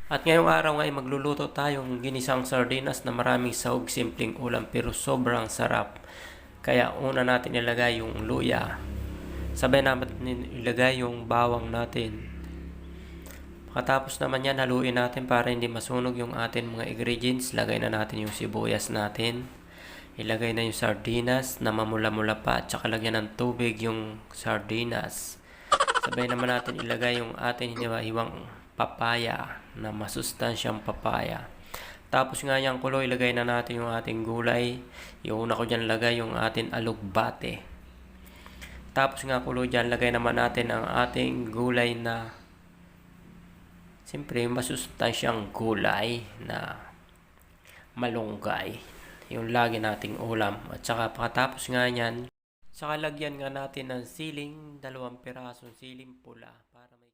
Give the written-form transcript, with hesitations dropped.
At ngayong araw nga ay magluluto tayong ginisang sardinas na maraming sahog, simpleng ulam pero sobrang sarap. Kaya una natin ilagay yung luya. Sabay natin ilagay yung bawang natin. Pagkatapos naman yan, haluin natin para hindi masunog yung atin mga ingredients. Lagay na natin yung sibuyas natin. Ilagay na yung sardinas na mamula-mula pa at saka lagyan ng tubig yung sardinas. Sabay naman natin ilagay yung ating hiniwa-hiwang papaya na masustansyang papaya. Tapos nga yung kulo, ilagay na natin yung ating gulay. Yung una ko dyan lagay yung ating alugbate. Tapos nga kulo dyan, lagay naman natin ang ating gulay na siyempre masustansyang gulay na malunggay. Yung lagi nating ulam. At saka pagkatapos nga yan, saka lagyan nga natin ng siling, 2 pirasong siling pula para may